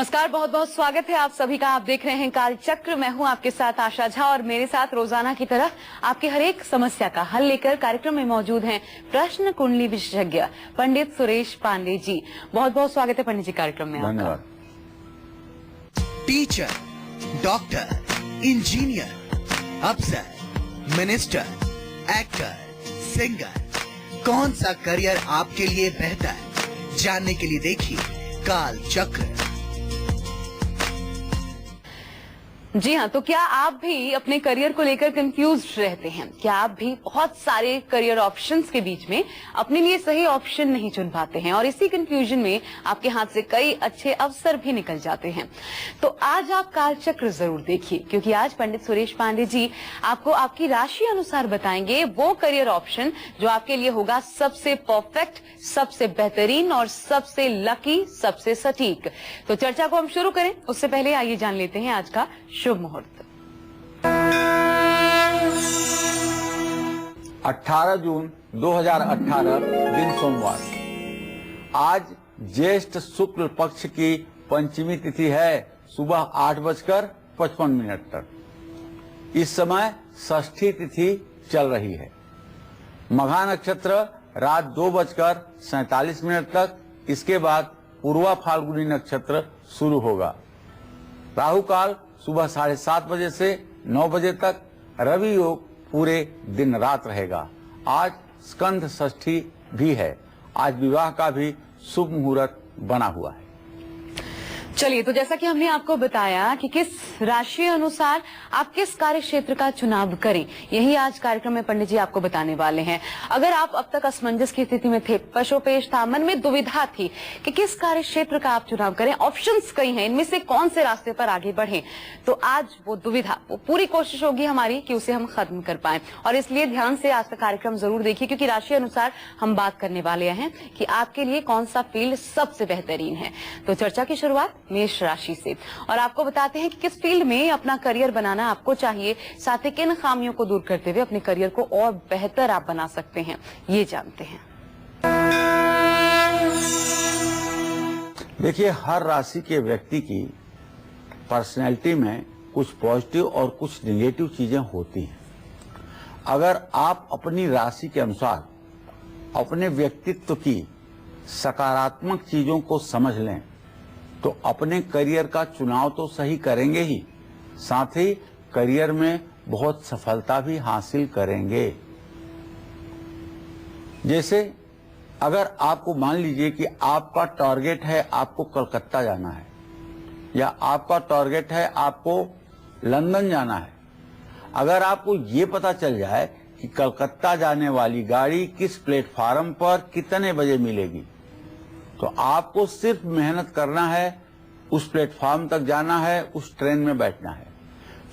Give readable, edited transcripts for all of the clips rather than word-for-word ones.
नमस्कार, बहुत बहुत स्वागत है आप सभी का। आप देख रहे हैं कालचक्र। मैं हूं आपके साथ आशा झा और मेरे साथ रोजाना की तरह आपकी हर एक समस्या का हल लेकर कार्यक्रम में मौजूद हैं प्रश्न कुंडली विशेषज्ञ पंडित सुरेश पांडे जी। बहुत बहुत स्वागत है पंडित जी कार्यक्रम में। धन्यवाद। टीचर, डॉक्टर, इंजीनियर, अफसर, मिनिस्टर, एक्टर, सिंगर, कौन सा करियर आपके लिए बेहतर? जानने के लिए देखिए कालचक्र। जी हाँ, तो क्या आप भी अपने करियर को लेकर कंफ्यूज रहते हैं? क्या आप भी बहुत सारे करियर ऑप्शंस के बीच में अपने लिए सही ऑप्शन नहीं चुन पाते हैं और इसी कंफ्यूजन में आपके हाथ से कई अच्छे अवसर भी निकल जाते हैं? तो आज आप कालचक्र जरूर देखिए, क्योंकि आज पंडित सुरेश पांडे जी आपको आपकी राशि अनुसार बताएंगे वो करियर ऑप्शन जो आपके लिए होगा सबसे परफेक्ट, सबसे बेहतरीन और सबसे लकी, सबसे सटीक। तो चर्चा को हम शुरू करें उससे पहले आइए जान लेते हैं आज का शुभ मुहूर्त। 18 जून 2018 दिन सोमवार। आज ज्येष्ठ शुक्ल पक्ष की पंचमी तिथि है सुबह 8:55 तक। इस समय षष्ठी तिथि चल रही है। मघा नक्षत्र रात 2:47 तक, इसके बाद पूर्वा फाल्गुनी नक्षत्र शुरू होगा। राहु काल सुबह 7:30 बजे से 9 बजे तक। रवि योग पूरे दिन रात रहेगा। आज स्कंध षष्ठी भी है। आज विवाह का भी शुभ मुहूर्त बना हुआ है। चलिए, तो जैसा कि हमने आपको बताया कि किस राशि अनुसार आप किस कार्य क्षेत्र का चुनाव करें, यही आज कार्यक्रम में पंडित जी आपको बताने वाले हैं। अगर आप अब तक असमंजस की स्थिति में थे, पशोपेश था, मन में दुविधा थी कि किस कार्य क्षेत्र का आप चुनाव करें, ऑप्शंस कई हैं, इनमें से कौन से रास्ते पर आगे बढ़ें, तो आज वो दुविधा, वो पूरी कोशिश होगी हमारी कि उसे हम खत्म कर पाएं। और इसलिए ध्यान से आज का कार्यक्रम जरूर देखिए, क्योंकि राशि अनुसार हम बात करने वाले हैं कि आपके लिए कौन सा फील्ड सबसे बेहतरीन है। तो चर्चा की शुरुआत मेष राशि से, और आपको बताते हैं कि किस फील्ड में अपना करियर बनाना आपको चाहिए, साथ ही किन खामियों को दूर करते हुए अपने करियर को और बेहतर आप बना सकते हैं, ये जानते हैं। देखिए, हर राशि के व्यक्ति की पर्सनैलिटी में कुछ पॉजिटिव और कुछ निगेटिव चीजें होती हैं। अगर आप अपनी राशि के अनुसार अपने व्यक्तित्व की सकारात्मक चीजों को समझ लें तो अपने करियर का चुनाव तो सही करेंगे ही, साथ ही करियर में बहुत सफलता भी हासिल करेंगे। जैसे अगर आपको मान लीजिए कि आपका टारगेट है आपको कलकत्ता जाना है, या आपका टारगेट है आपको लंदन जाना है। अगर आपको ये पता चल जाए कि कलकत्ता जाने वाली गाड़ी किस प्लेटफार्म पर कितने बजे मिलेगी, तो आपको सिर्फ मेहनत करना है, उस प्लेटफार्म तक जाना है, उस ट्रेन में बैठना है।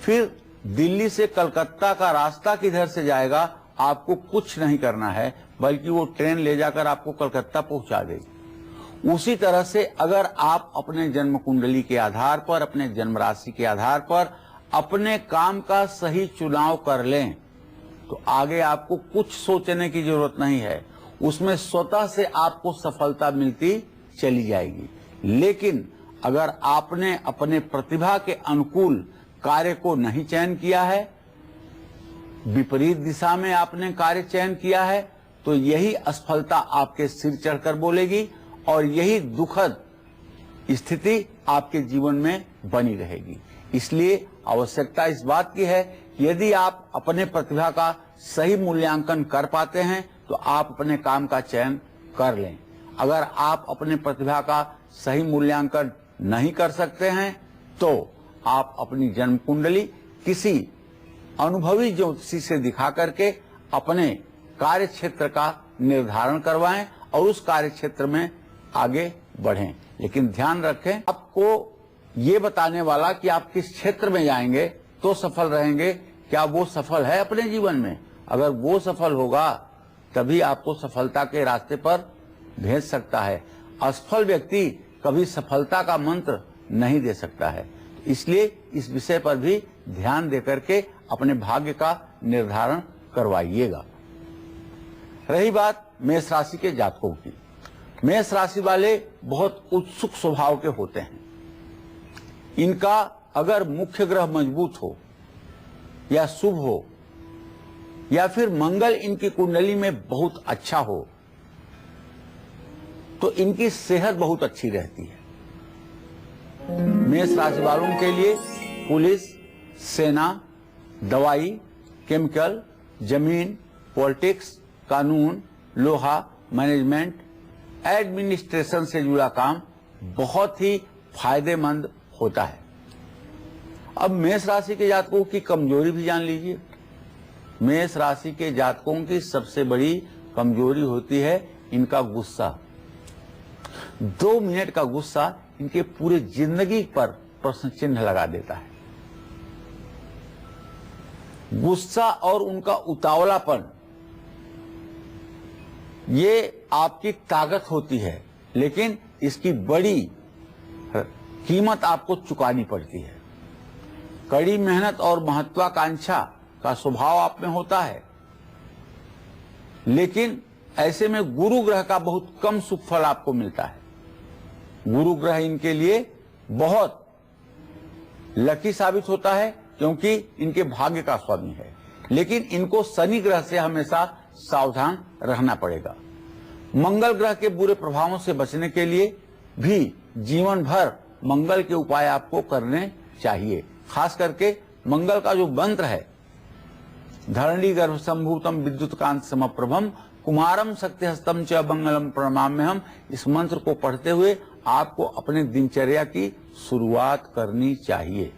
फिर दिल्ली से कलकत्ता का रास्ता किधर से जाएगा आपको कुछ नहीं करना है, बल्कि वो ट्रेन ले जाकर आपको कलकत्ता पहुंचा देगी। उसी तरह से अगर आप अपने जन्म कुंडली के आधार पर, अपने जन्म राशि के आधार पर अपने काम का सही चुनाव कर लें तो आगे आपको कुछ सोचने की जरूरत नहीं है, उसमें स्वतः से आपको सफलता मिलती चली जाएगी। लेकिन अगर आपने अपने प्रतिभा के अनुकूल कार्य को नहीं चयन किया है, विपरीत दिशा में आपने कार्य चयन किया है, तो यही असफलता आपके सिर चढ़कर बोलेगी और यही दुखद स्थिति आपके जीवन में बनी रहेगी। इसलिए आवश्यकता इस बात की है कि यदि आप अपने प्रतिभा का सही मूल्यांकन कर पाते हैं तो आप अपने काम का चयन कर लें। अगर आप अपने प्रतिभा का सही मूल्यांकन नहीं कर सकते हैं तो आप अपनी जन्म कुंडली किसी अनुभवी ज्योतिषी से दिखा करके अपने कार्य क्षेत्र का निर्धारण करवाएं और उस कार्य क्षेत्र में आगे बढ़ें। लेकिन ध्यान रखें, आपको ये बताने वाला कि आप किस क्षेत्र में जाएंगे तो सफल रहेंगे, क्या वो सफल है अपने जीवन में? अगर वो सफल होगा तभी आपको सफलता के रास्ते पर भेज सकता है। असफल व्यक्ति कभी सफलता का मंत्र नहीं दे सकता है। इसलिए इस विषय पर भी ध्यान देकर के अपने भाग्य का निर्धारण करवाइएगा। रही बात मेष राशि के जातकों की, मेष राशि वाले बहुत उत्सुक स्वभाव के होते हैं। इनका अगर मुख्य ग्रह मजबूत हो या शुभ हो या फिर मंगल इनकी कुंडली में बहुत अच्छा हो तो इनकी सेहत बहुत अच्छी रहती है। मेष राशि वालों के लिए पुलिस, सेना, दवाई, केमिकल, जमीन, पॉलिटिक्स, कानून, लोहा, मैनेजमेंट, एडमिनिस्ट्रेशन से जुड़ा काम बहुत ही फायदेमंद होता है। अब मेष राशि के जातकों की कमजोरी भी जान लीजिए। मेष राशि के जातकों की सबसे बड़ी कमजोरी होती है इनका गुस्सा। 2 मिनट का गुस्सा इनके पूरे जिंदगी पर प्रश्न चिन्ह लगा देता है। गुस्सा और उनका उतावलापन ये आपकी ताकत होती है, लेकिन इसकी बड़ी कीमत आपको चुकानी पड़ती है। कड़ी मेहनत और महत्वाकांक्षा का स्वभाव आप में होता है, लेकिन ऐसे में गुरु ग्रह का बहुत कम सुख फल आपको मिलता है। गुरु ग्रह इनके लिए बहुत लकी साबित होता है क्योंकि इनके भाग्य का स्वामी है, लेकिन इनको शनि ग्रह से हमेशा सावधान रहना पड़ेगा। मंगल ग्रह के बुरे प्रभावों से बचने के लिए भी जीवन भर मंगल के उपाय आपको करने चाहिए। खास करके मंगल का जो मंत्र है, धरणी गर्भ संभूतम विद्युत कांत समप्रभम कुमारम शक्तिहस्तम च मंगलम प्रणमाम्यहम, इस मंत्र को पढ़ते हुए आपको अपने दिनचर्या की शुरुआत करनी चाहिए।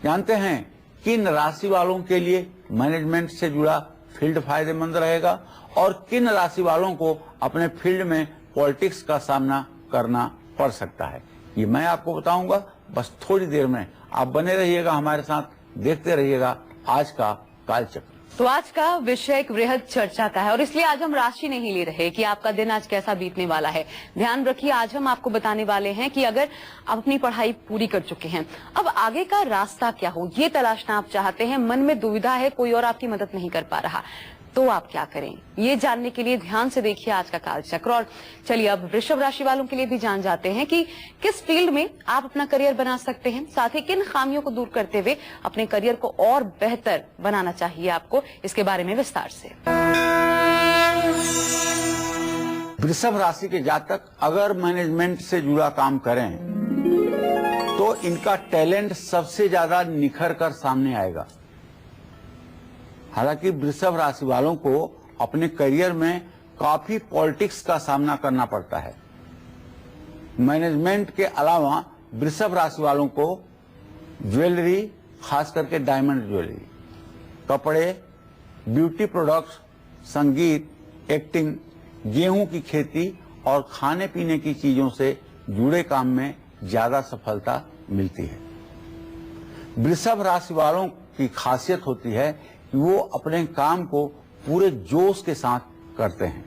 जानते हैं किन राशि वालों के लिए मैनेजमेंट से जुड़ा फील्ड फायदेमंद रहेगा और किन राशि वालों को अपने फील्ड में पॉलिटिक्स का सामना करना पड़ सकता है, ये मैं आपको बताऊंगा। बस थोड़ी देर में आप बने रहिएगा हमारे साथ, देखते रहिएगा आज का कालचक्र। तो आज का विषय एक वृहद चर्चा का है और इसलिए आज हम राशि नहीं ले रहे कि आपका दिन आज कैसा बीतने वाला है। ध्यान रखिए, आज हम आपको बताने वाले हैं कि अगर आप अपनी पढ़ाई पूरी कर चुके हैं, अब आगे का रास्ता क्या हो ये तलाशना आप चाहते हैं, मन में दुविधा है, कोई और आपकी मदद नहीं कर पा रहा, तो आप क्या करें, ये जानने के लिए ध्यान से देखिए आज का कालचक्र। और चलिए अब वृषभ राशि वालों के लिए भी जान जाते हैं कि किस फील्ड में आप अपना करियर बना सकते हैं, साथ ही किन खामियों को दूर करते हुए अपने करियर को और बेहतर बनाना चाहिए आपको, इसके बारे में विस्तार से। वृषभ राशि के जातक अगर मैनेजमेंट से जुड़ा काम करें तो इनका टैलेंट सबसे ज्यादा निखर कर सामने आएगा। हालांकि वृषभ राशि वालों को अपने करियर में काफी पॉलिटिक्स का सामना करना पड़ता है। मैनेजमेंट के अलावा वृषभ राशि वालों को ज्वेलरी, खास करके डायमंड ज्वेलरी, कपड़े, ब्यूटी प्रोडक्ट्स, संगीत, एक्टिंग, गेहूं की खेती और खाने पीने की चीजों से जुड़े काम में ज्यादा सफलता मिलती है। वृषभ राशि वालों की खासियत होती है कि वो अपने काम को पूरे जोश के साथ करते हैं,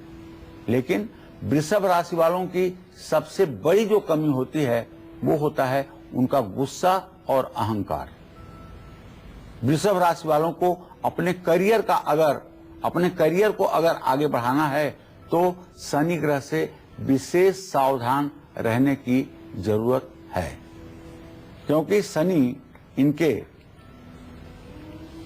लेकिन वृषभ राशि वालों की सबसे बड़ी जो कमी होती है वो होता है उनका गुस्सा और अहंकार। वृषभ राशि वालों को अपने करियर को अगर आगे बढ़ाना है तो शनि ग्रह से विशेष सावधान रहने की जरूरत है, क्योंकि शनि इनके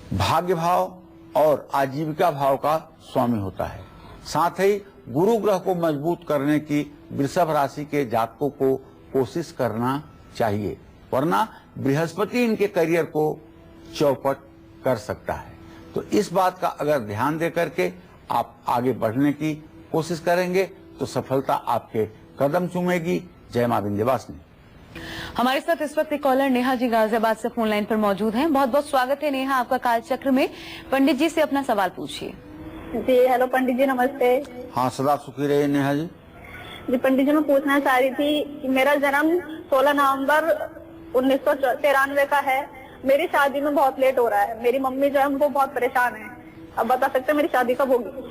भाग्य भाव और आजीविका भाव का स्वामी होता है। साथ ही गुरु ग्रह को मजबूत करने की वृषभ राशि के जातकों को कोशिश करना चाहिए, वरना बृहस्पति इनके करियर को चौपट कर सकता है। तो इस बात का अगर ध्यान दे करके आप आगे बढ़ने की कोशिश करेंगे तो सफलता आपके कदम चूमेगी। जय मां विंध्यवासिनी। हमारे साथ इस वक्त एक कॉलर नेहा जी गाजियाबाद से फोन लाइन पर मौजूद हैं। बहुत बहुत स्वागत है नेहा आपका कालचक्र में। पंडित जी से अपना सवाल पूछिए। जी हेलो पंडित जी, नमस्ते। हाँ, सदा सुखी रहे नेहा जी। जी पंडित जी, मैं पूछना चाह रही थी कि मेरा जन्म 16 नवंबर 1993 का है। मेरी शादी में बहुत लेट हो रहा है। मेरी मम्मी जो है वो बहुत परेशान है। अब बता सकते हैं मेरी शादी कब होगी?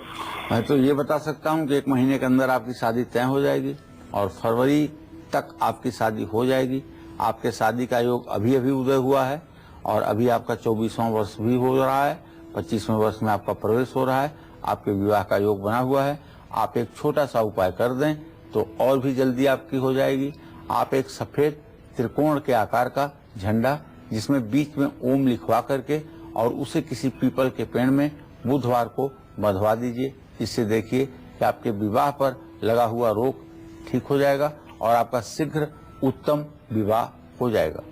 मैं तो ये बता सकता हूँ कि 1 महीने के अंदर आपकी शादी तय हो जाएगी और फरवरी तक आपकी शादी हो जाएगी। आपके शादी का योग अभी अभी उदय हुआ है और अभी आपका 24वां वर्ष भी हो रहा है, 25वें वर्ष में आपका प्रवेश हो रहा है, आपके विवाह का योग बना हुआ है। आप एक छोटा सा उपाय कर दें तो और भी जल्दी आपकी हो जाएगी। आप एक सफेद त्रिकोण के आकार का झंडा जिसमें बीच में ओम लिखवा करके और उसे किसी पीपल के पेड़ में बुधवार को बंधवा दीजिए। इससे देखिए कि आपके विवाह पर लगा हुआ रोक ठीक हो जाएगा और आपका शीघ्र उत्तम विवाह हो जाएगा।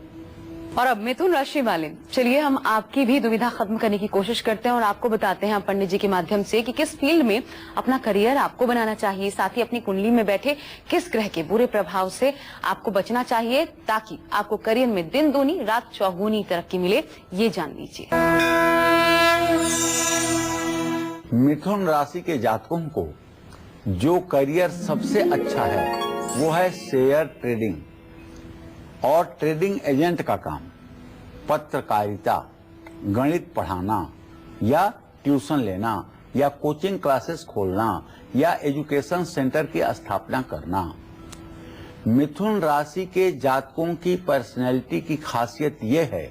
और अब मिथुन राशि वाले, चलिए हम आपकी भी दुविधा खत्म करने की कोशिश करते हैं और आपको बताते हैं पंडित जी के माध्यम से कि किस फील्ड में अपना करियर आपको बनाना चाहिए, साथ ही अपनी कुंडली में बैठे किस ग्रह के बुरे प्रभाव से आपको बचना चाहिए ताकि आपको करियर में दिन दूनी रात चौगुनी तरक्की मिले, ये जान लीजिए। मिथुन राशि के जातकों को जो करियर सबसे अच्छा है वो है शेयर ट्रेडिंग और ट्रेडिंग एजेंट का काम, पत्रकारिता, गणित पढ़ाना या ट्यूशन लेना या कोचिंग क्लासेस खोलना या एजुकेशन सेंटर की स्थापना करना। मिथुन राशि के जातकों की पर्सनैलिटी की खासियत ये है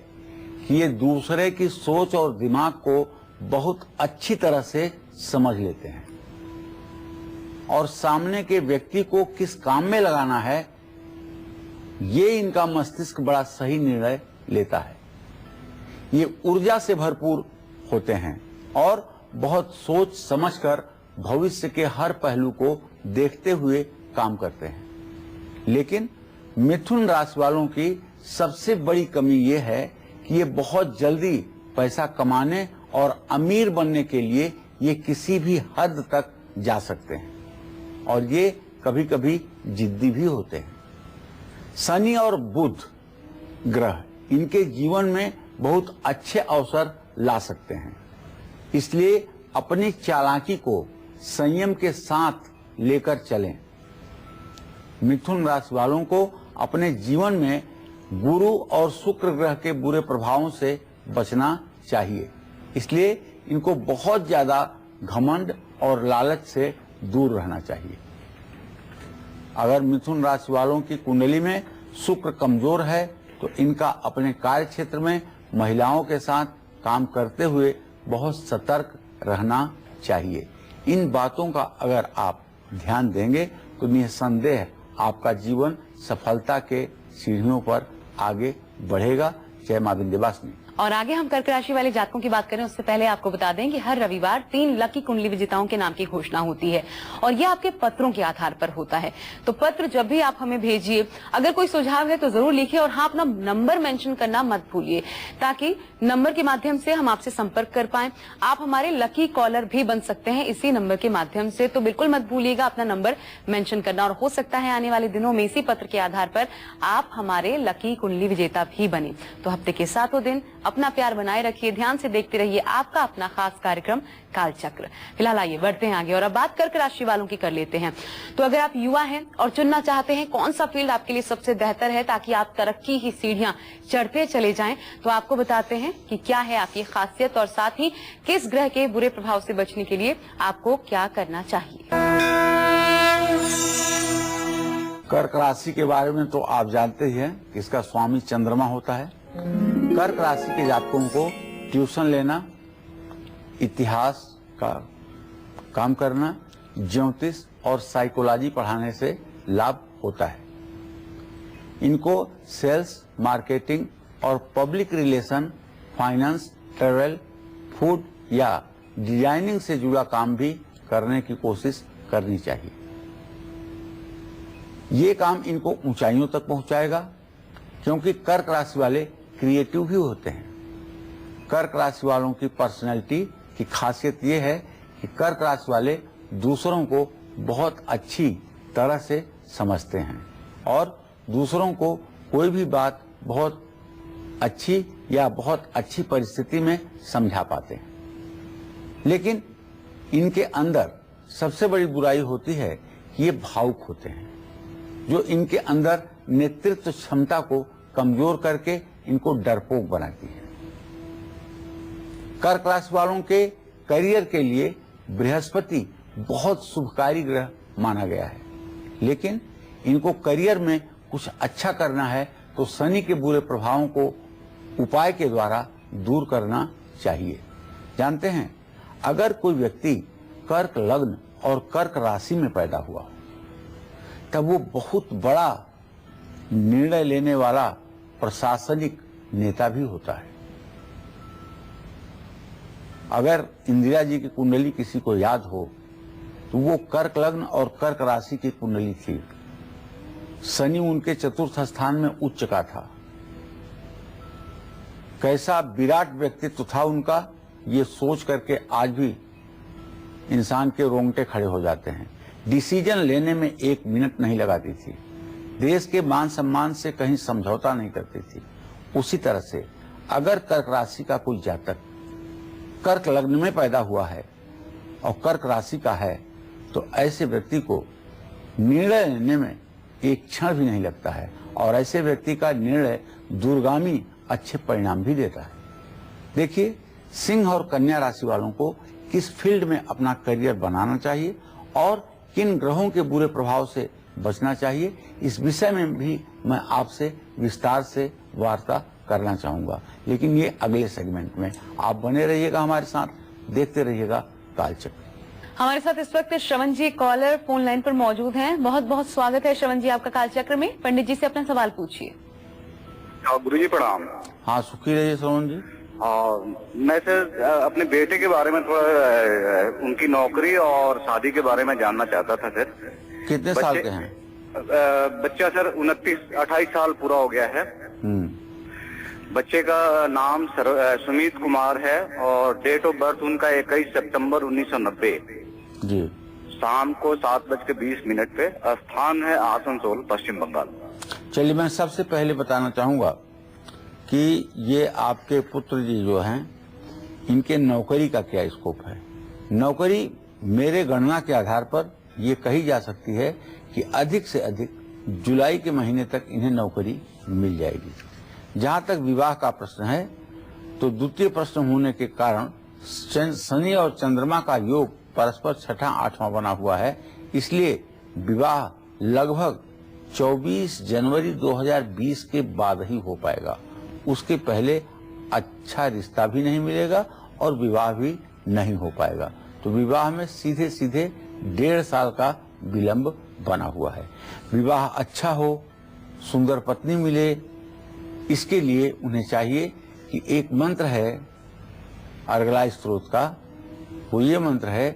कि ये दूसरे की सोच और दिमाग को बहुत अच्छी तरह से समझ लेते हैं और सामने के व्यक्ति को किस काम में लगाना है ये इनका मस्तिष्क बड़ा सही निर्णय लेता है। ये ऊर्जा से भरपूर होते हैं और बहुत सोच समझकर भविष्य के हर पहलू को देखते हुए काम करते हैं। लेकिन मिथुन राशि वालों की सबसे बड़ी कमी ये है कि ये बहुत जल्दी पैसा कमाने और अमीर बनने के लिए ये किसी भी हद तक जा सकते हैं और ये कभी कभी जिद्दी भी होते हैं। शनि और बुध ग्रह इनके जीवन में बहुत अच्छे अवसर ला सकते हैं, इसलिए अपनी चालाकी को संयम के साथ लेकर चलें। मिथुन राशि वालों को अपने जीवन में गुरु और शुक्र ग्रह के बुरे प्रभावों से बचना चाहिए, इसलिए इनको बहुत ज्यादा घमंड और लालच से दूर रहना चाहिए। अगर मिथुन राशि वालों की कुंडली में शुक्र कमजोर है तो इनका अपने कार्य क्षेत्र में महिलाओं के साथ काम करते हुए बहुत सतर्क रहना चाहिए। इन बातों का अगर आप ध्यान देंगे तो निसंदेह आपका जीवन सफलता के सीढ़ियों पर आगे बढ़ेगा। जय मां विंध्यवासिनी। और आगे हम कर्क राशि वाले जातकों की बात करें उससे पहले आपको बता दें कि हर रविवार 3 लकी कुंडली विजेताओं के नाम की घोषणा होती है और यह आपके पत्रों के आधार पर होता है। तो पत्र जब भी आप हमें भेजिए, अगर कोई सुझाव है तो जरूर लिखिए और हाँ, अपना नंबर मेंशन करना मत भूलिए ताकि नंबर के माध्यम से हम आपसे संपर्क कर पाए। आप हमारे लकी कॉलर भी बन सकते हैं इसी नंबर के माध्यम से, तो बिल्कुल मत भूलिएगा अपना नंबर मेंशन करना और हो सकता है आने वाले दिनों में इसी पत्र के आधार पर आप हमारे लकी कुंडली विजेता भी बने। तो हफ्ते के 7 दिन अपना प्यार बनाए रखिए, ध्यान से देखते रहिए आपका अपना खास कार्यक्रम कालचक्र। फिलहाल आइए बढ़ते हैं आगे और अब बात कर्क राशि वालों की कर लेते हैं। तो अगर आप युवा हैं और चुनना चाहते हैं कौन सा फील्ड आपके लिए सबसे बेहतर है ताकि आप तरक्की की सीढ़ियां चढ़ते चले जाएं, तो आपको बताते हैं कि क्या है आपकी खासियत और साथ ही किस ग्रह के बुरे प्रभाव से बचने के लिए आपको क्या करना चाहिए। कर्क राशि के बारे में तो आप जानते ही हैं कि इसका स्वामी चंद्रमा होता है। कर्क राशि के जातकों को ट्यूशन लेना, इतिहास का काम करना, ज्योतिष और साइकोलॉजी पढ़ाने से लाभ होता है। इनको सेल्स, मार्केटिंग और public relation, finance, travel, food या डिजाइनिंग से जुड़ा काम भी करने की कोशिश करनी चाहिए। ये काम इनको ऊंचाइयों तक पहुंचाएगा क्योंकि कर्क राशि वाले क्रिएटिव भी होते हैं। कर्क राशि वालों की पर्सनैलिटी की खासियत ये है कि कर्क राशि वाले दूसरों को बहुत अच्छी तरह से समझते हैं और दूसरों को कोई भी बात बहुत अच्छी या बहुत अच्छी परिस्थिति में समझा पाते हैं। लेकिन इनके अंदर सबसे बड़ी बुराई होती है कि ये भावुक होते हैं, जो इनके अंदर नेतृत्व क्षमता को कमजोर करके इनको डरपोक बनाती है। कर्क राशि वालों के करियर के लिए बृहस्पति बहुत शुभकारी ग्रह माना गया है, लेकिन इनको करियर में कुछ अच्छा करना है तो शनि के बुरे प्रभावों को उपाय के द्वारा दूर करना चाहिए। जानते हैं, अगर कोई व्यक्ति कर्क लग्न और कर्क राशि में पैदा हुआ तब वो बहुत बड़ा निर्णय लेने वाला प्रशासनिक नेता भी होता है। अगर इंदिरा जी की कुंडली किसी को याद हो तो वो कर्क लग्न और कर्क राशि की कुंडली थी। शनि उनके चतुर्थ स्थान में उच्च का था। कैसा विराट व्यक्तित्व था उनका, ये सोच करके आज भी इंसान के रोंगटे खड़े हो जाते हैं। डिसीजन लेने में 1 मिनट नहीं लगाती थी। देश के मान सम्मान से कहीं समझौता नहीं करती थी। उसी तरह से अगर कर्क राशि का कोई जातक कर्क लग्न में पैदा हुआ है और कर्क राशि का है तो ऐसे व्यक्ति को निर्णय लेने में एक क्षण भी नहीं लगता है और ऐसे व्यक्ति का निर्णय दूरगामी अच्छे परिणाम भी देता है। देखिए, सिंह और कन्या राशि वालों को किस फील्ड में अपना करियर बनाना चाहिए और किन ग्रहों के बुरे प्रभाव से बचना चाहिए, इस विषय में भी मैं आपसे विस्तार से वार्ता करना चाहूंगा, लेकिन ये अगले सेगमेंट में। आप बने रहिएगा हमारे साथ, देखते रहिएगा कालचक्र। हमारे साथ इस वक्त श्रवण जी कॉलर फोन लाइन पर मौजूद हैं। बहुत बहुत स्वागत है श्रवण जी आपका कालचक्र में। पंडित जी से अपना सवाल पूछिए। गुरु जी प्रणाम। हाँ, सुखी रहिए श्रवण जी। मैं सर अपने बेटे के बारे में थोड़ा उनकी नौकरी और शादी के बारे में जानना चाहता था सर। कितने साल के हैं? बच्चा सर 28 साल पूरा हो गया है। बच्चे का नाम सुमित कुमार है और डेट ऑफ बर्थ उनका 21 सितंबर 1990 जी। शाम को 7:20 पे। स्थान है आसनसोल, पश्चिम बंगाल। चलिए, मैं सबसे पहले बताना चाहूंगा कि ये आपके पुत्र जी जो हैं, इनके नौकरी का क्या स्कोप है। नौकरी मेरे गणना के आधार पर ये कही जा सकती है कि अधिक से अधिक जुलाई के महीने तक इन्हें नौकरी मिल जाएगी। जहां तक विवाह का प्रश्न है तो द्वितीय प्रश्न होने के कारण शनि और चंद्रमा का योग परस्पर 6ठा 8वां बना हुआ है, इसलिए विवाह लगभग 24 जनवरी 2020 के बाद ही हो पाएगा। उसके पहले अच्छा रिश्ता भी नहीं मिलेगा और विवाह भी नहीं हो पाएगा। तो विवाह में सीधे सीधे 1.5 साल का विलंब बना हुआ है। विवाह अच्छा हो, सुंदर पत्नी मिले, इसके लिए उन्हें चाहिए कि एक मंत्र है अर्गला स्त्रोत का, वो ये मंत्र है,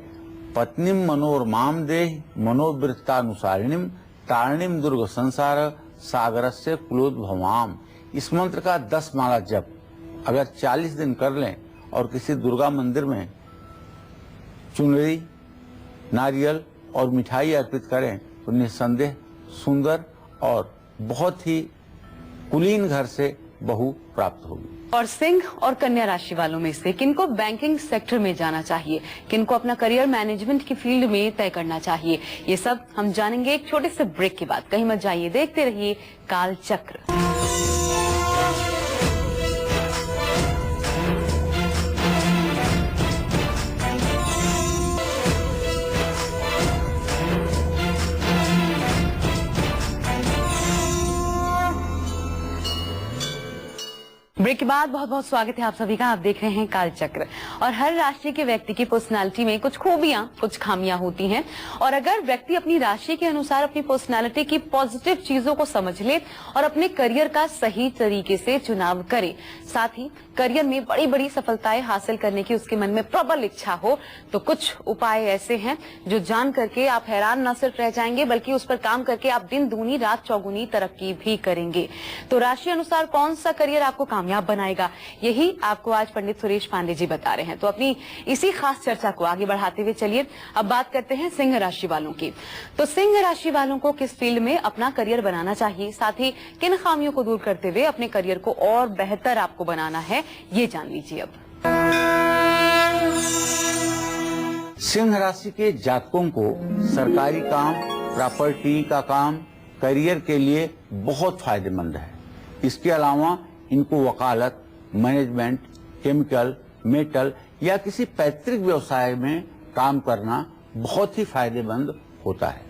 पत्नीम मनोरमाम देह मनोवृत्तानुसारिणीम तारिणीम दुर्ग संसार सागरस्य कुलोद्भवाम। इस मंत्र का 10 माला जप अगर 40 दिन कर लें और किसी दुर्गा मंदिर में चुनरी, नारियल और मिठाई अर्पित करें तो निस्संदेह सुंदर और बहुत ही कुलीन घर से बहू प्राप्त होगी। और सिंह और कन्या राशि वालों में से किनको बैंकिंग सेक्टर में जाना चाहिए, किनको अपना करियर मैनेजमेंट की फील्ड में तय करना चाहिए, ये सब हम जानेंगे एक छोटे से ब्रेक के बाद। कहीं मत जाइए, देखते रहिए कालचक्र। ब्रेक के बाद बहुत बहुत स्वागत है आप सभी का। आप देख रहे हैं कालचक्र। और हर राशि के व्यक्ति की पर्सनालिटी में कुछ खूबियां, कुछ खामियां होती हैं और अगर व्यक्ति अपनी राशि के अनुसार अपनी पर्सनालिटी की पॉजिटिव चीजों को समझ ले और अपने करियर का सही तरीके से चुनाव करे, साथ ही करियर में बड़ी बड़ी सफलताएं हासिल करने की उसके मन में प्रबल इच्छा हो, तो कुछ उपाय ऐसे हैं जो जान करके आप हैरान न सिर्फ रह जाएंगे बल्कि उस पर काम करके आप दिन दूनी रात चौगुनी तरक्की भी करेंगे। तो राशि अनुसार कौन सा करियर आपको कामयाब बनाएगा, यही आपको आज पंडित सुरेश पांडे जी बता रहे हैं। तो अपनी इसी खास चर्चा को आगे बढ़ाते हुए चलिए अब बात करते हैं सिंह राशि वालों की। तो सिंह राशि वालों को किस फील्ड में अपना करियर बनाना चाहिए, साथ ही किन खामियों को दूर करते हुए अपने करियर को और बेहतर आपको बनाना है, ये जान लीजिए अब। सिंह राशि के जातकों को सरकारी काम, प्रॉपर्टी का काम करियर के लिए बहुत फायदेमंद है। इसके अलावा इनको वकालत, मैनेजमेंट, केमिकल, मेटल या किसी पैतृक व्यवसाय में काम करना बहुत ही फायदेमंद होता है।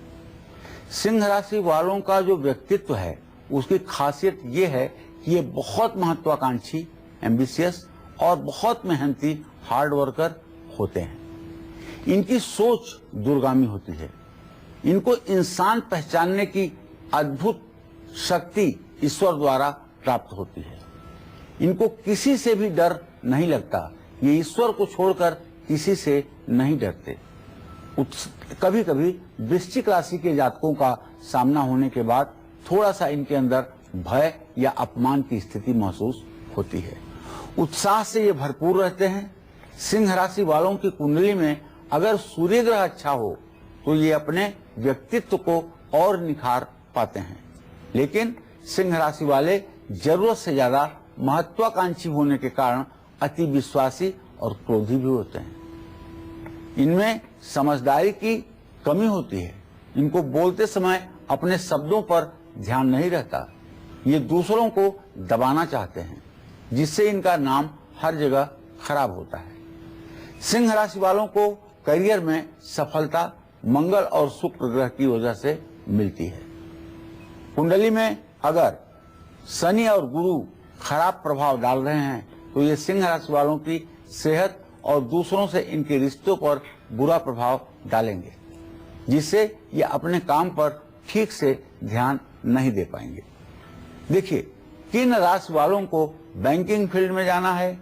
सिंह राशि वालों का जो व्यक्तित्व है उसकी खासियत ये है कि ये बहुत महत्वाकांक्षी, एम्बिशियस और बहुत मेहनती हार्ड वर्कर होते हैं। इनकी सोच दूरगामी होती है। इनको इंसान पहचानने की अद्भुत शक्ति ईश्वर द्वारा प्राप्त होती है। इनको किसी से भी डर नहीं लगता, ये ईश्वर को छोड़कर किसी से नहीं डरते। कभी कभी वृश्चिक राशि के जातकों का सामना होने के बाद थोड़ा सा इनके अंदर भय या अपमान की स्थिति महसूस होती है। उत्साह से ये भरपूर रहते हैं। सिंह राशि वालों की कुंडली में अगर सूर्य ग्रह अच्छा हो तो ये अपने व्यक्तित्व को और निखार पाते हैं, लेकिन सिंह राशि वाले जरूरत से ज्यादा महत्वाकांक्षी होने के कारण अति विश्वासी और क्रोधी भी होते हैं। इनमें समझदारी की कमी होती है। इनको बोलते समय अपने शब्दों पर ध्यान नहीं रहता। ये दूसरों को दबाना चाहते हैं, जिससे इनका नाम हर जगह खराब होता है। सिंह राशि वालों को करियर में सफलता मंगल और शुक्र ग्रह की वजह से मिलती है। कुंडली में अगर शनि और गुरु खराब प्रभाव डाल रहे हैं तो ये सिंह राशि वालों की सेहत और दूसरों से इनके रिश्तों पर बुरा प्रभाव डालेंगे, जिससे ये अपने काम पर ठीक से ध्यान नहीं दे पाएंगे। देखिए, किन राशि वालों को बैंकिंग फील्ड में जाना है,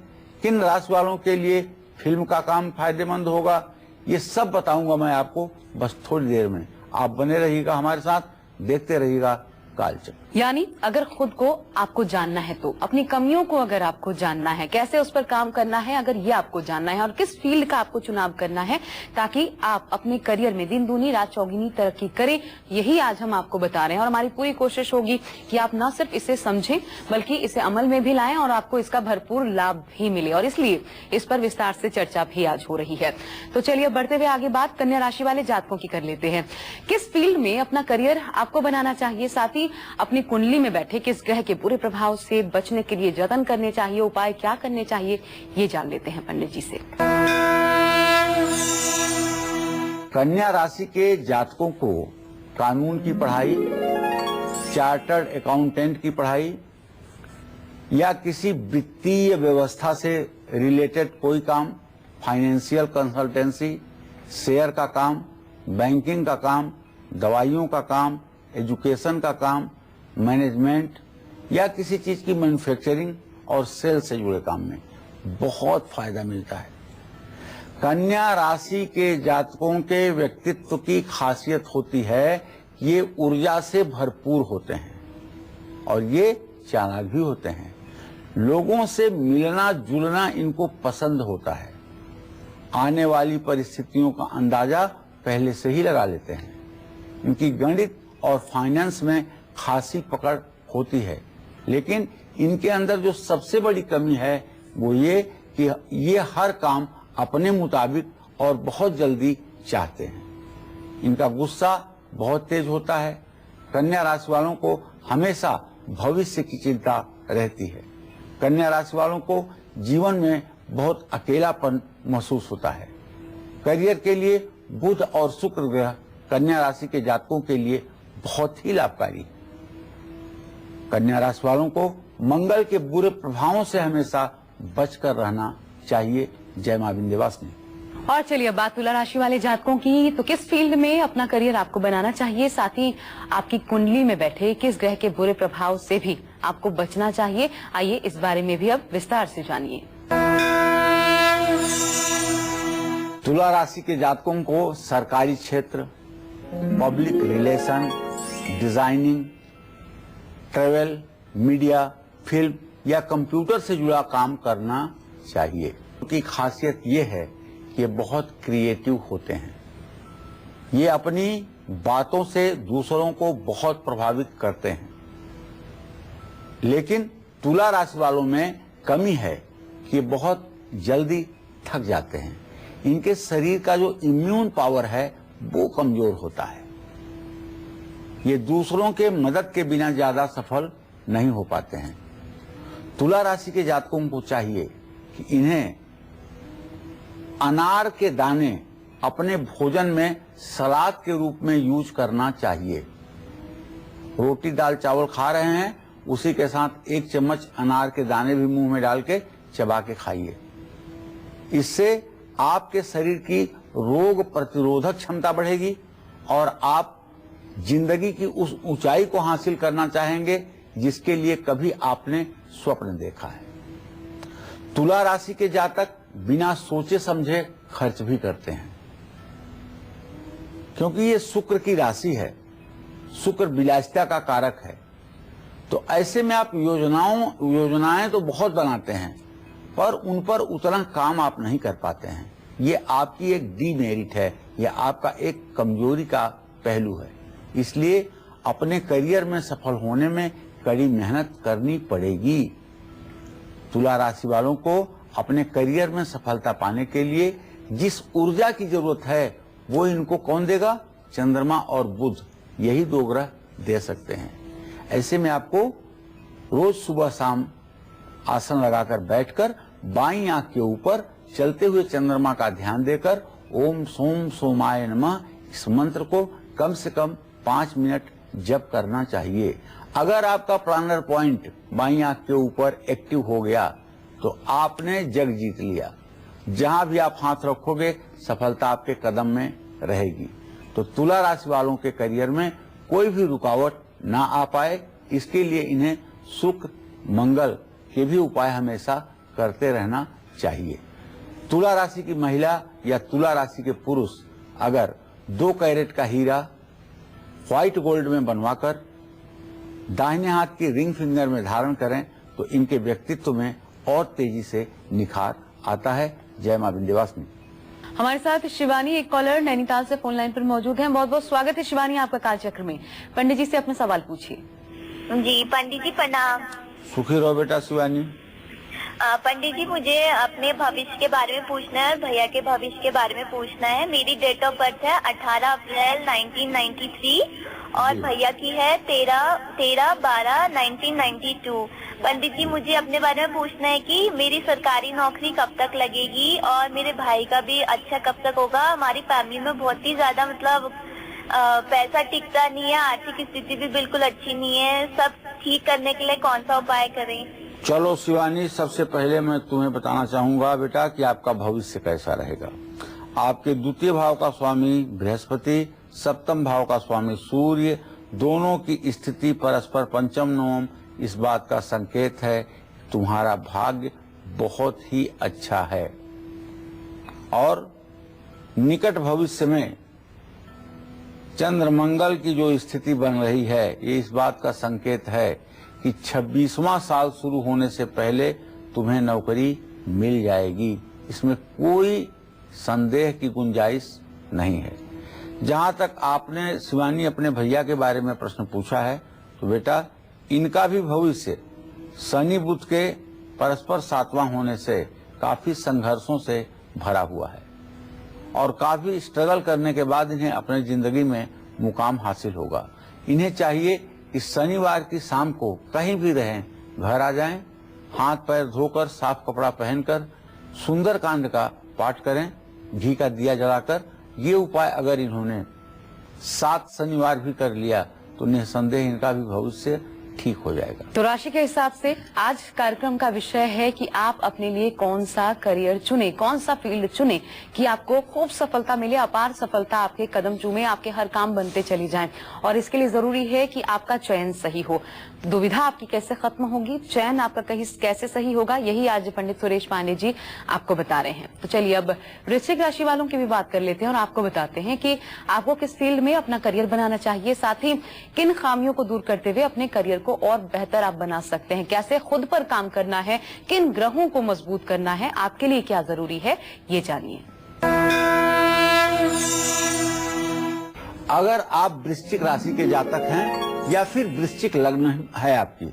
किन राशि वालों के लिए फिल्म का काम फायदेमंद होगा, ये सब बताऊंगा मैं आपको बस थोड़ी देर में। आप बने रहिएगा हमारे साथ, देखते रहिएगा कालचक्र। यानी अगर खुद को आपको जानना है तो अपनी कमियों को अगर आपको जानना है, कैसे उस पर काम करना है, अगर ये आपको जानना है और किस फील्ड का आपको चुनाव करना है ताकि आप अपने करियर में दिन दूनी रात चौगुनी तरक्की करें, यही आज हम आपको बता रहे हैं। और हमारी पूरी कोशिश होगी कि आप न सिर्फ इसे समझें बल्कि इसे अमल में भी लाएं और आपको इसका भरपूर लाभ भी मिले, और इसलिए इस पर विस्तार से चर्चा भी आज हो रही है। तो चलिए बढ़ते हुए आगे बात कन्या राशि वाले जातकों की कर लेते हैं। किस फील्ड में अपना करियर आपको बनाना चाहिए, साथ ही अपनी कुंडली में बैठे किस ग्रह के बुरे प्रभाव से बचने के लिए जतन करने चाहिए, उपाय क्या करने चाहिए, ये जान लेते हैं पंडित जी से। कन्या राशि के जातकों को कानून की पढ़ाई, चार्टर्ड अकाउंटेंट की पढ़ाई या किसी वित्तीय व्यवस्था से रिलेटेड कोई काम, फाइनेंशियल कंसल्टेंसी, शेयर का काम, बैंकिंग का काम, दवाइयों का काम, एजुकेशन का काम, मैनेजमेंट या किसी चीज की मैन्युफैक्चरिंग और सेल से जुड़े काम में बहुत फायदा मिलता है। कन्या राशि के जातकों के व्यक्तित्व की खासियत होती है कि ये ऊर्जा से भरपूर होते हैं और ये चालाक भी होते हैं। लोगों से मिलना जुलना इनको पसंद होता है। आने वाली परिस्थितियों का अंदाजा पहले से ही लगा लेते हैं। इनकी गणित और फाइनेंस में खासी पकड़ होती है, लेकिन इनके अंदर जो सबसे बड़ी कमी है वो ये कि ये हर काम अपने मुताबिक और बहुत जल्दी चाहते हैं। इनका गुस्सा बहुत तेज होता है। कन्या राशि वालों को हमेशा भविष्य की चिंता रहती है। कन्या राशि वालों को जीवन में बहुत अकेलापन महसूस होता है। करियर के लिए बुध और शुक्र ग्रह कन्या राशि के जातकों के लिए बहुत ही लाभकारी है। कन्या राशि वालों को मंगल के बुरे प्रभावों से हमेशा बचकर रहना चाहिए। जय मां विंध्यवासिनी। और चलिए अब बात तुला राशि वाले जातकों की। तो किस फील्ड में अपना करियर आपको बनाना चाहिए, साथ ही आपकी कुंडली में बैठे किस ग्रह के बुरे प्रभाव से भी आपको बचना चाहिए, आइए इस बारे में भी अब विस्तार से जानिए। तुला राशि के जातकों को सरकारी क्षेत्र, public relation, designing, travel, media, film या कंप्यूटर से जुड़ा काम करना चाहिए। उनकी खासियत ये है कि ये बहुत क्रिएटिव होते हैं। ये अपनी बातों से दूसरों को बहुत प्रभावित करते हैं। लेकिन तुला राशि वालों में कमी है कि बहुत जल्दी थक जाते हैं। इनके शरीर का जो इम्यून पावर है वो कमजोर होता है। ये दूसरों के मदद के बिना ज्यादा सफल नहीं हो पाते हैं। तुला राशि के जातकों को चाहिए कि इन्हें अनार के दाने अपने भोजन में सलाद के रूप में यूज करना चाहिए। रोटी दाल चावल खा रहे हैं, उसी के साथ एक चम्मच अनार के दाने भी मुंह में डाल के चबा के खाइए। इससे आपके शरीर की रोग प्रतिरोधक क्षमता बढ़ेगी और आप जिंदगी की उस ऊंचाई को हासिल करना चाहेंगे जिसके लिए कभी आपने स्वप्न देखा है। तुला राशि के जातक बिना सोचे समझे खर्च भी करते हैं, क्योंकि ये शुक्र की राशि है, शुक्र विलासिता का कारक है। तो ऐसे में आप योजनाएं तो बहुत बनाते हैं, पर उन पर उतना काम आप नहीं कर पाते हैं। ये आपकी एक डीमेरिट है, यह आपका एक कमजोरी का पहलू है। इसलिए अपने करियर में सफल होने में कड़ी मेहनत करनी पड़ेगी। तुला राशि वालों को अपने करियर में सफलता पाने के लिए जिस ऊर्जा की जरूरत है वो इनको कौन देगा? चंद्रमा और बुध, यही दो ग्रह दे सकते हैं। ऐसे में आपको रोज सुबह शाम आसन लगाकर बैठकर बाईं आंख के ऊपर चलते हुए चंद्रमा का ध्यान देकर ओम सोम सोमाय नमः इस मंत्र को कम से कम 5 मिनट जप करना चाहिए। अगर आपका प्लानर पॉइंट बाईं आंख के ऊपर एक्टिव हो गया तो आपने जग जीत लिया। जहां भी आप हाथ रखोगे सफलता आपके कदम में रहेगी। तो तुला राशि वालों के करियर में कोई भी रुकावट ना आ पाए, इसके लिए इन्हें शुक्र मंगल के भी उपाय हमेशा करते रहना चाहिए। तुला राशि की महिला या तुला राशि के पुरुष अगर 2 कैरेट का हीरा व्हाइट गोल्ड में बनवाकर दाहिने हाथ की रिंग फिंगर में धारण करें तो इनके व्यक्तित्व में और तेजी से निखार आता है। जय मां विंध्यवासिनी। हमारे साथ शिवानी, एक कॉलर नैनीताल से फोन लाइन पर मौजूद हैं। बहुत बहुत स्वागत है शिवानी आपका कालचक्र में। पंडित जी से अपना सवाल पूछिए। जी पंडित जी प्रणाम। सुखी रहो बेटा शिवानी। पंडित जी मुझे अपने भविष्य के बारे में पूछना है, भैया के भविष्य के बारे में पूछना है। मेरी डेट ऑफ बर्थ है 18 अप्रैल 1993 और भैया की है 13/12/1992। पंडित जी मुझे अपने बारे में पूछना है कि मेरी सरकारी नौकरी कब तक लगेगी और मेरे भाई का भी अच्छा कब तक होगा। हमारी फैमिली में बहुत ही ज्यादा मतलब पैसा टिकता नहीं है, आर्थिक स्थिति भी बिल्कुल अच्छी नहीं है। सब ठीक करने के लिए कौन सा उपाय करें? चलो शिवानी, सबसे पहले मैं तुम्हें बताना चाहूंगा बेटा कि आपका भविष्य कैसा रहेगा। आपके द्वितीय भाव का स्वामी बृहस्पति, सप्तम भाव का स्वामी सूर्य, दोनों की स्थिति परस्पर पंचम नवम इस बात का संकेत है तुम्हारा भाग्य बहुत ही अच्छा है। और निकट भविष्य में चंद्र मंगल की जो स्थिति बन रही है ये इस बात का संकेत है कि 26वां साल शुरू होने से पहले तुम्हें नौकरी मिल जाएगी। इसमें कोई संदेह की गुंजाइश नहीं है। जहां तक आपने शिवानी अपने भैया के बारे में प्रश्न पूछा है तो बेटा इनका भी भविष्य शनि बुध के परस्पर 7वां होने से काफी संघर्षों से भरा हुआ है और काफी स्ट्रगल करने के बाद इन्हें अपने जिंदगी में मुकाम हासिल होगा। इन्हें चाहिए कि शनिवार की शाम को कहीं भी रहें घर आ जाएं, हाथ पैर धोकर साफ कपड़ा पहनकर सुंदरकांड का पाठ करें, घी का दिया जलाकर। ये उपाय अगर इन्होंने 7 शनिवार भी कर लिया तो निसंदेह इनका भी भविष्य ठीक हो जाएगा। तो राशि के हिसाब से आज कार्यक्रम का विषय है कि आप अपने लिए कौन सा करियर चुने, कौन सा फील्ड चुने कि आपको खूब सफलता मिले, अपार सफलता आपके कदम चूमे, आपके हर काम बनते चली जाएं। और इसके लिए जरूरी है कि आपका चयन सही हो। दुविधा आपकी कैसे खत्म होगी, चयन आपका कहीं कैसे सही होगा, यही आज पंडित सुरेश पांडे जी आपको बता रहे हैं। तो चलिए अब वृश्चिक राशि वालों की भी बात कर लेते हैं और आपको बताते हैं कि आपको किस फील्ड में अपना करियर बनाना चाहिए, साथ ही किन खामियों को दूर करते हुए अपने करियर को और बेहतर आप बना सकते हैं, कैसे खुद पर काम करना है, किन ग्रहों को मजबूत करना है, आपके लिए क्या जरूरी है, ये जानिए। अगर आप वृश्चिक राशि के जातक हैं या फिर वृश्चिक लग्न है आपकी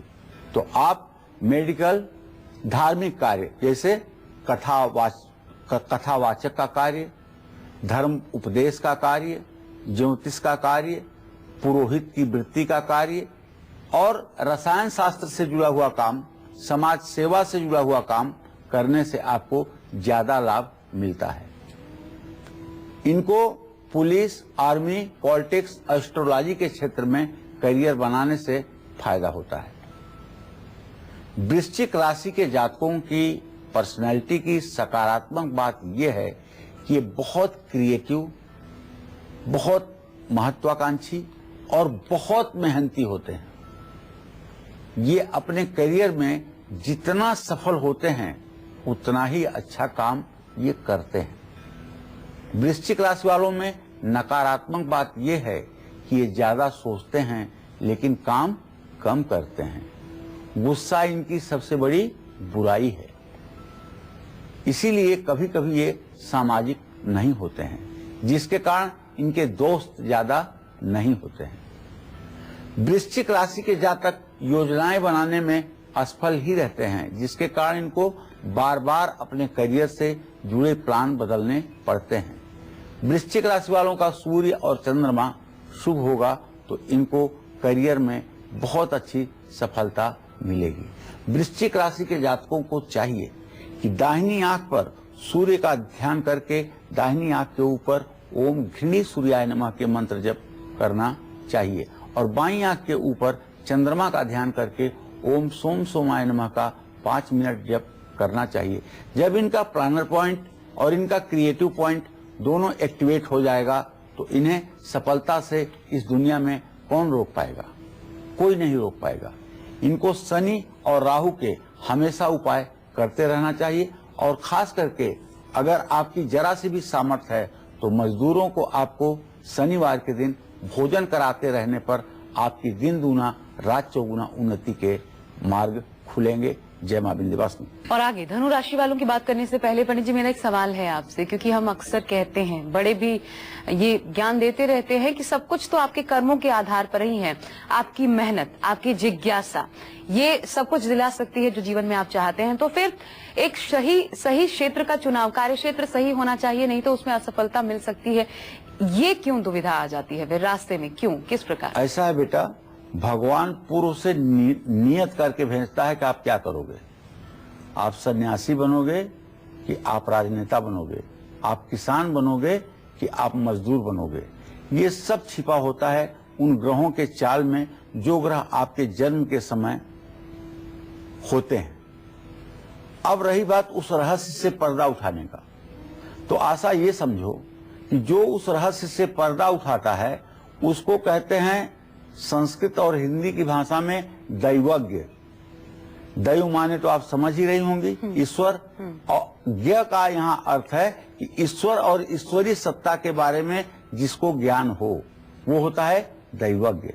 तो आप मेडिकल, धार्मिक कार्य जैसे कथावाचक का कार्य, धर्म उपदेश का कार्य, ज्योतिष का कार्य, पुरोहित की वृत्ति का कार्य और रसायन शास्त्र से जुड़ा हुआ काम, समाज सेवा से जुड़ा हुआ काम करने से आपको ज्यादा लाभ मिलता है। इनको पुलिस, आर्मी, पॉलिटिक्स, एस्ट्रोलॉजी के क्षेत्र में करियर बनाने से फायदा होता है। वृश्चिक राशि के जातकों की पर्सनैलिटी की सकारात्मक बात यह है कि ये बहुत क्रिएटिव, बहुत महत्वाकांक्षी और बहुत मेहनती होते हैं। ये अपने करियर में जितना सफल होते हैं उतना ही अच्छा काम ये करते हैं। वृश्चिक राशि वालों में नकारात्मक बात यह है कि ये ज्यादा सोचते हैं लेकिन काम कम करते हैं। गुस्सा इनकी सबसे बड़ी बुराई है, इसीलिए कभी कभी ये सामाजिक नहीं होते हैं, जिसके कारण इनके दोस्त ज्यादा नहीं होते हैं। वृश्चिक राशि के जातक योजनाएं बनाने में असफल ही रहते हैं, जिसके कारण इनको बार बार अपने करियर से जुड़े प्लान बदलने पड़ते हैं। वृश्चिक राशि वालों का सूर्य और चंद्रमा शुभ होगा तो इनको करियर में बहुत अच्छी सफलता मिलेगी। वृश्चिक राशि के जातकों को चाहिए कि दाहिनी आंख पर सूर्य का ध्यान करके दाहिनी आंख के ऊपर ओम घृणी सूर्याय नमः के मंत्र जप करना चाहिए और बाईं आंख के ऊपर चंद्रमा का ध्यान करके ओम सोम सोमाय नमः का 5 मिनट जप करना चाहिए। जब इनका प्लानर पॉइंट और इनका क्रिएटिव पॉइंट दोनों एक्टिवेट हो जाएगा तो इन्हें सफलता से इस दुनिया में कौन रोक पाएगा? कोई नहीं रोक पाएगा। इनको शनि और राहु के हमेशा उपाय करते रहना चाहिए और खास करके अगर आपकी जरा सी भी सामर्थ्य है तो मजदूरों को आपको शनिवार के दिन भोजन कराते रहने पर आपकी दिन दूना रात चौगुना उन्नति के मार्ग खुलेंगे। जय मां विंध्यवासिनी। और आगे धनु राशि वालों की बात करने से पहले पंडित जी मेरा एक सवाल है आपसे, क्योंकि हम अक्सर कहते हैं, बड़े भी ये ज्ञान देते रहते हैं कि सब कुछ तो आपके कर्मों के आधार पर ही है। आपकी मेहनत, आपकी जिज्ञासा, ये सब कुछ दिला सकती है जो जीवन में आप चाहते हैं। तो फिर एक सही क्षेत्र का चुनाव, कार्य क्षेत्र सही होना चाहिए, नहीं तो उसमें असफलता मिल सकती है। ये क्यों दुविधा आ जाती है फिर रास्ते में, क्यों, किस प्रकार? ऐसा है बेटा, भगवान पूर्व से नियत करके भेजता है कि आप क्या करोगे। आप सन्यासी बनोगे कि आप राजनेता बनोगे, आप किसान बनोगे कि आप मजदूर बनोगे। ये सब छिपा होता है उन ग्रहों के चाल में जो ग्रह आपके जन्म के समय होते हैं। अब रही बात उस रहस्य से पर्दा उठाने का, तो आशा ये समझो कि जो उस रहस्य से पर्दा उठाता है उसको कहते हैं संस्कृत और हिंदी की भाषा में दैवज्ञ। दैव माने तो आप समझ ही रही होंगी, ईश्वर, और ज्ञ का यहाँ अर्थ है कि ईश्वर और ईश्वरीय सत्ता के बारे में जिसको ज्ञान हो वो होता है दैवज्ञ।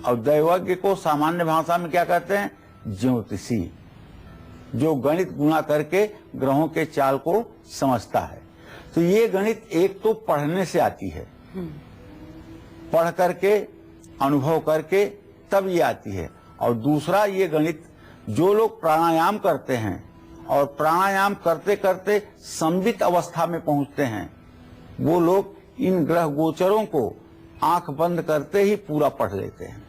और दैवज्ञ को सामान्य भाषा में क्या कहते हैं? ज्योतिषी, जो गणित गुणा करके ग्रहों के चाल को समझता है। तो ये गणित एक तो पढ़ने से आती है, पढ़ करके अनुभव करके तब ये आती है, और दूसरा ये गणित जो लोग प्राणायाम करते हैं और प्राणायाम करते करते संबित अवस्था में पहुंचते हैं वो लोग इन ग्रह गोचरों को आंख बंद करते ही पूरा पढ़ लेते हैं।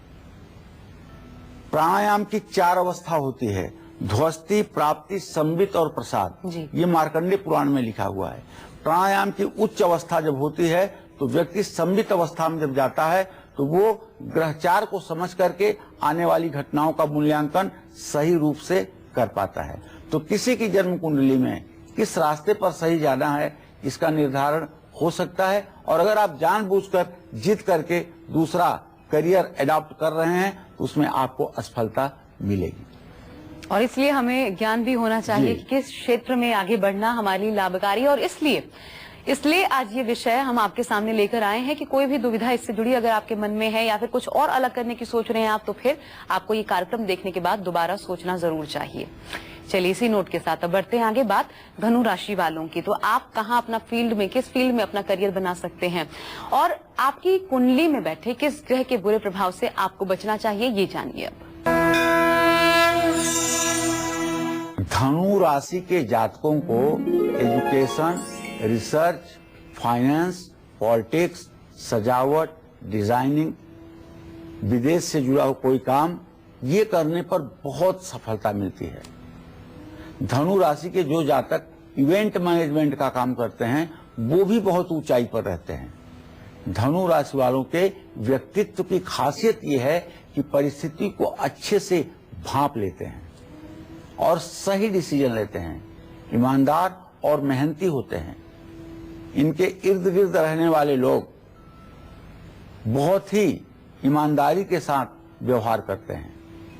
प्राणायाम की 4 अवस्था होती है, ध्वस्ति, प्राप्ति, संबित और प्रसाद। ये मार्कंडेय पुराण में लिखा हुआ है। प्राणायाम की उच्च अवस्था जब होती है तो व्यक्ति संबित अवस्था में जब जाता है तो वो ग्रहचार को समझ करके आने वाली घटनाओं का मूल्यांकन सही रूप से कर पाता है। तो किसी की जन्म कुंडली में किस रास्ते पर सही जाना है इसका निर्धारण हो सकता है, और अगर आप जानबूझकर जिद करके दूसरा करियर एडॉप्ट कर रहे हैं तो उसमें आपको असफलता मिलेगी। और इसलिए हमें ज्ञान भी होना चाहिए कि किस क्षेत्र में आगे बढ़ना हमारे लिए लाभकारी। और इसलिए आज ये विषय हम आपके सामने लेकर आए हैं कि कोई भी दुविधा इससे जुड़ी अगर आपके मन में है या फिर कुछ और अलग करने की सोच रहे हैं आप, तो फिर आपको ये कार्यक्रम देखने के बाद दोबारा सोचना जरूर चाहिए। चलिए इसी नोट के साथ अब बढ़ते हैं आगे बात धनु राशि वालों की। तो आप कहाँ अपना फील्ड में, किस फील्ड में अपना करियर बना सकते हैं और आपकी कुंडली में बैठे किस ग्रह के बुरे प्रभाव से आपको बचना चाहिए, ये जानिए अब। धनु राशि के जातकों को एजुकेशन, रिसर्च, फाइनेंस, पॉलिटिक्स, सजावट, डिजाइनिंग, विदेश से जुड़ा हुआ कोई काम, ये करने पर बहुत सफलता मिलती है। धनु राशि के जो जातक इवेंट मैनेजमेंट का काम करते हैं वो भी बहुत ऊंचाई पर रहते हैं। धनु राशि वालों के व्यक्तित्व की खासियत ये है कि परिस्थिति को अच्छे से भांप लेते हैं और सही डिसीजन लेते हैं, ईमानदार और मेहनती होते हैं। इनके इर्द गिर्द रहने वाले लोग बहुत ही ईमानदारी के साथ व्यवहार करते हैं।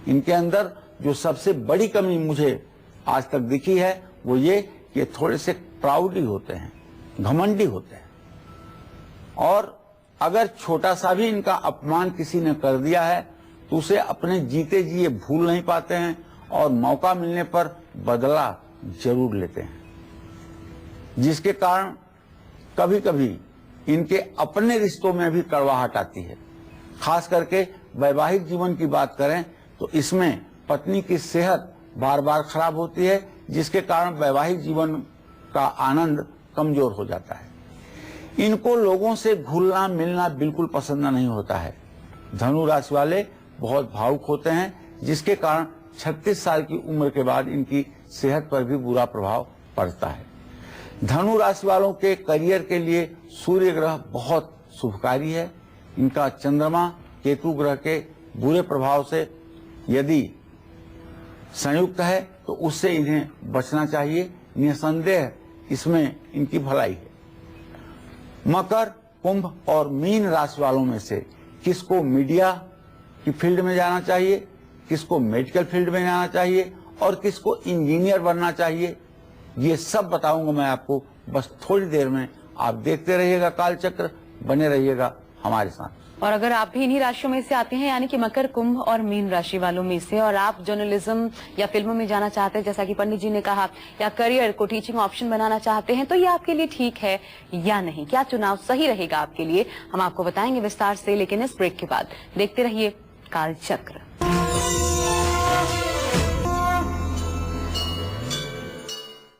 इनके अंदर जो सबसे बड़ी कमी मुझे आज तक दिखी है वो ये कि थोड़े से प्राउडी होते हैं, घमंडी होते हैं, और अगर छोटा सा भी इनका अपमान किसी ने कर दिया है तो उसे अपने जीते जी ये भूल नहीं पाते हैं और मौका मिलने पर बदला जरूर लेते हैं, जिसके कारण कभी कभी इनके अपने रिश्तों में भी कड़वाहट आती है। खास करके वैवाहिक जीवन की बात करें तो इसमें पत्नी की सेहत बार बार खराब होती है, जिसके कारण वैवाहिक जीवन का आनंद कमजोर हो जाता है। इनको लोगों से घुलना मिलना बिल्कुल पसंद नहीं होता है। धनु राशि वाले बहुत भावुक होते हैं, जिसके कारण 36 साल की उम्र के बाद इनकी सेहत पर भी बुरा प्रभाव पड़ता है। धनु राशि वालों के करियर के लिए सूर्य ग्रह बहुत शुभकारी है। इनका चंद्रमा केतु ग्रह के बुरे प्रभाव से यदि संयुक्त है तो उससे इन्हें बचना चाहिए। निसंदेह इसमें इनकी भलाई है। मकर, कुंभ और मीन राशि वालों में से किसको मीडिया की फील्ड में जाना चाहिए, किसको मेडिकल फील्ड में जाना चाहिए और किसको इंजीनियर बनना चाहिए, ये सब बताऊंगा मैं आपको बस थोड़ी देर में। आप देखते रहिएगा कालचक्र, बने रहिएगा हमारे साथ। और अगर आप भी इन्हीं राशियों में से आते हैं, यानी कि मकर, कुंभ और मीन राशि वालों में से, और आप जर्नलिज्म या फिल्मों में जाना चाहते हैं जैसा कि पंडित जी ने कहा, या करियर को टीचिंग ऑप्शन बनाना चाहते हैं, तो ये आपके लिए ठीक है या नहीं, क्या चुनाव सही रहेगा आपके लिए, हम आपको बताएंगे विस्तार से, लेकिन इस ब्रेक के बाद देखते रहिए कालचक्र।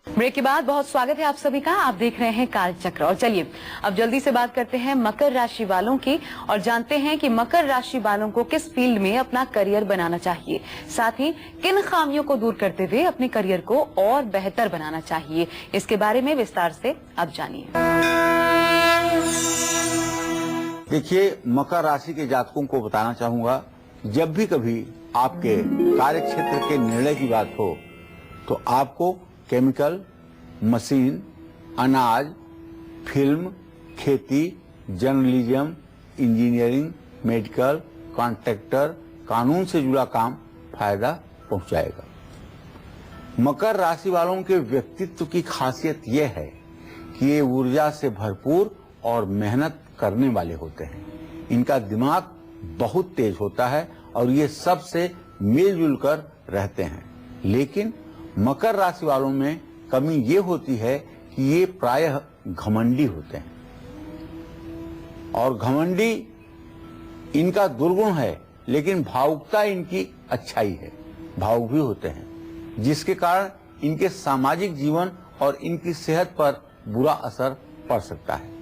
ब्रेक के बाद बहुत स्वागत है आप सभी का। आप देख रहे हैं कालचक्र, और चलिए अब जल्दी से बात करते हैं मकर राशि वालों की और जानते हैं कि मकर राशि वालों को किस फील्ड में अपना करियर बनाना चाहिए, साथ ही किन खामियों को दूर करते हुए अपने करियर को और बेहतर बनाना चाहिए। इसके बारे में विस्तार से अब जानिए। देखिए, मकर राशि के जातकों को बताना चाहूंगा, जब भी कभी आपके कार्य क्षेत्र के निर्णय की बात हो तो आपको केमिकल, मशीन, अनाज, फिल्म, खेती, जर्नलिज्म, इंजीनियरिंग, मेडिकल, कॉन्ट्रैक्टर, कानून से जुड़ा काम फायदा पहुंचाएगा। मकर राशि वालों के व्यक्तित्व की खासियत यह है कि ये ऊर्जा से भरपूर और मेहनत करने वाले होते हैं। इनका दिमाग बहुत तेज होता है और ये सबसे मिलजुल कर रहते हैं। लेकिन मकर राशि वालों में कमी ये होती है कि ये प्रायः घमंडी होते हैं, और घमंडी इनका दुर्गुण है, लेकिन भावुकता इनकी अच्छाई है। भावुक भी होते हैं, जिसके कारण इनके सामाजिक जीवन और इनकी सेहत पर बुरा असर पड़ सकता है।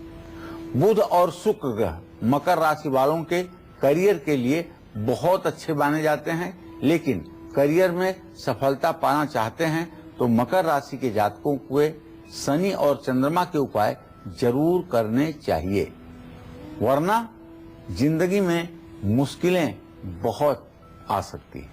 बुध और शुक्र ग्रह मकर राशि वालों के करियर के लिए बहुत अच्छे माने जाते हैं, लेकिन करियर में सफलता पाना चाहते हैं तो मकर राशि के जातकों को शनि और चंद्रमा के उपाय जरूर करने चाहिए, वरना जिंदगी में मुश्किलें बहुत आ सकती हैं।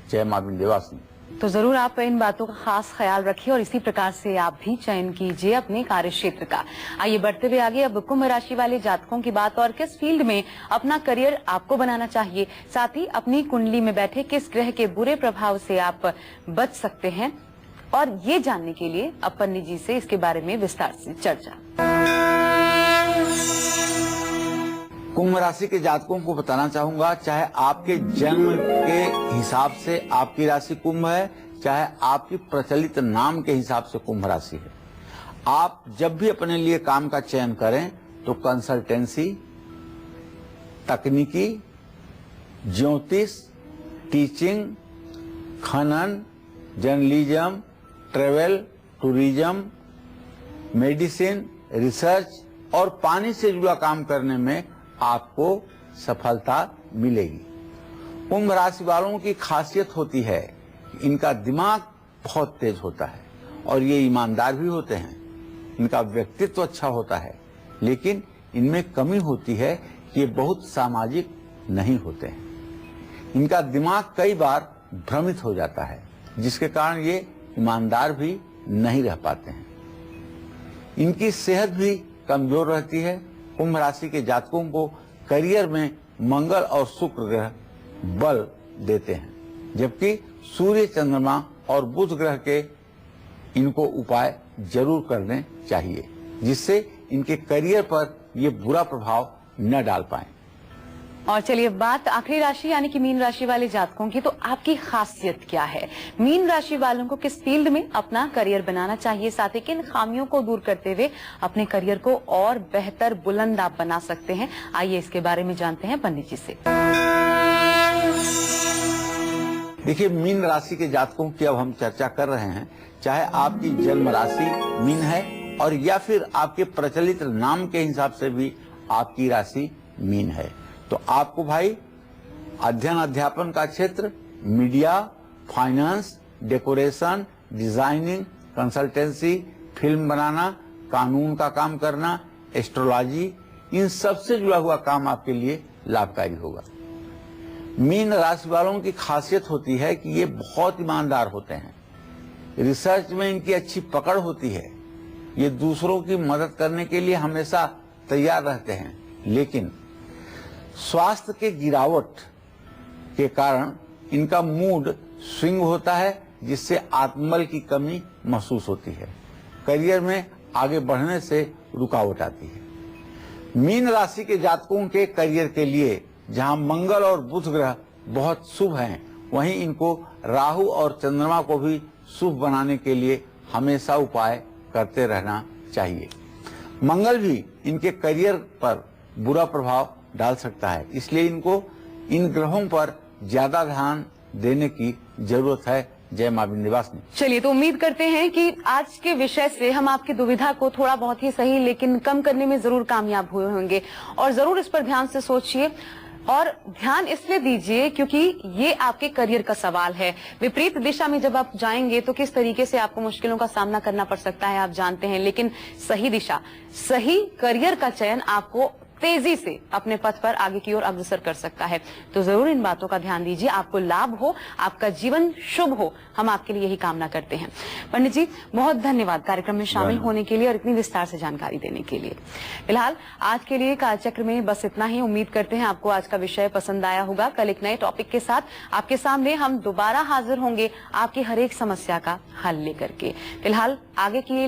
जय मां विंध्यवासिनी। तो जरूर आप इन बातों का खास ख्याल रखिए और इसी प्रकार से आप भी चयन कीजिए अपने कार्य क्षेत्र का। आइए बढ़ते हुए आगे अब कुंभ राशि वाले जातकों की बात, और किस फील्ड में अपना करियर आपको बनाना चाहिए, साथ ही अपनी कुंडली में बैठे किस ग्रह के बुरे प्रभाव से आप बच सकते हैं, और ये जानने के लिए अब पंडित जी से इसके बारे में विस्तार से चर्चा। कुंभ राशि के जातकों को बताना चाहूंगा, चाहे आपके जन्म के हिसाब से आपकी राशि कुंभ है, चाहे आपकी प्रचलित नाम के हिसाब से कुंभ राशि है, आप जब भी अपने लिए काम का चयन करें तो कंसल्टेंसी, तकनीकी, ज्योतिष, टीचिंग, खनन, journalism, travel, tourism, medicine, research और पानी से जुड़ा काम करने में आपको सफलता मिलेगी। कुंभ राशि वालों की खासियत होती है कि इनका दिमाग बहुत तेज होता है और ये ईमानदार भी होते हैं। इनका व्यक्तित्व अच्छा होता है, लेकिन इनमें कमी होती है कि ये बहुत सामाजिक नहीं होते हैं। इनका दिमाग कई बार भ्रमित हो जाता है, जिसके कारण ये ईमानदार भी नहीं रह पाते हैं। इनकी सेहत भी कमजोर रहती है। कुंभ राशि के जातकों को करियर में मंगल और शुक्र ग्रह बल देते हैं, जबकि सूर्य, चंद्रमा और बुध ग्रह के इनको उपाय जरूर करने चाहिए, जिससे इनके करियर पर ये बुरा प्रभाव न डाल पाए। और चलिए बात आखिरी राशि यानी कि मीन राशि वाले जातकों की, तो आपकी खासियत क्या है? मीन राशि वालों को किस फील्ड में अपना करियर बनाना चाहिए, साथ ही किन खामियों को दूर करते हुए अपने करियर को और बेहतर बुलंद आप बना सकते हैं? आइए इसके बारे में जानते हैं पंडित जी से। देखिए, मीन राशि के जातकों की अब हम चर्चा कर रहे हैं। चाहे आपकी जन्म राशि मीन है और या फिर आपके प्रचलित नाम के हिसाब से भी आपकी राशि मीन है, तो आपको भाई अध्ययन अध्यापन का क्षेत्र, media, finance, decoration, designing, consultancy, film बनाना, कानून का काम करना, एस्ट्रोलॉजी, इन सब से जुड़ा हुआ काम आपके लिए लाभकारी होगा। मीन राशि वालों की खासियत होती है कि ये बहुत ईमानदार होते हैं। रिसर्च में इनकी अच्छी पकड़ होती है। ये दूसरों की मदद करने के लिए हमेशा तैयार रहते हैं, लेकिन स्वास्थ्य के गिरावट के कारण इनका मूड स्विंग होता है, जिससे आत्मबल की कमी महसूस होती है। करियर में आगे बढ़ने से रुकावट आती है। मीन राशि के जातकों के करियर के लिए जहां मंगल और बुध ग्रह बहुत शुभ हैं, वहीं इनको राहु और चंद्रमा को भी शुभ बनाने के लिए हमेशा उपाय करते रहना चाहिए। मंगल भी इनके करियर पर बुरा प्रभाव डाल सकता है, इसलिए इनको इन ग्रहों पर ज्यादा ध्यान देने की जरूरत है। जय मां विंध्यवासिनी। चलिए, तो उम्मीद करते हैं कि आज के विषय से हम आपकी दुविधा को थोड़ा बहुत ही सही लेकिन कम करने में जरूर कामयाब हुए होंगे, और जरूर इस पर ध्यान से सोचिए और ध्यान इसलिए दीजिए क्योंकि ये आपके करियर का सवाल है। विपरीत दिशा में जब आप जाएंगे तो किस तरीके से आपको मुश्किलों का सामना करना पड़ सकता है आप जानते हैं, लेकिन सही दिशा, सही करियर का चयन आपको तेजी से अपने पथ पर आगे की ओर अग्रसर कर सकता है। तो जरूर इन बातों का ध्यान दीजिए, आपको लाभ हो, आपका जीवन शुभ हो, हम आपके लिए यही कामना करते हैं। पंडित जी, बहुत धन्यवाद कार्यक्रम में शामिल होने के लिए और इतनी विस्तार से जानकारी देने के लिए। फिलहाल आज के लिए कालचक्र में बस इतना ही। उम्मीद करते हैं आपको आज का विषय पसंद आया होगा। कल एक नए टॉपिक के साथ आपके सामने हम दोबारा हाजिर होंगे, आपकी हर एक समस्या का हल लेकर के। फिलहाल आगे की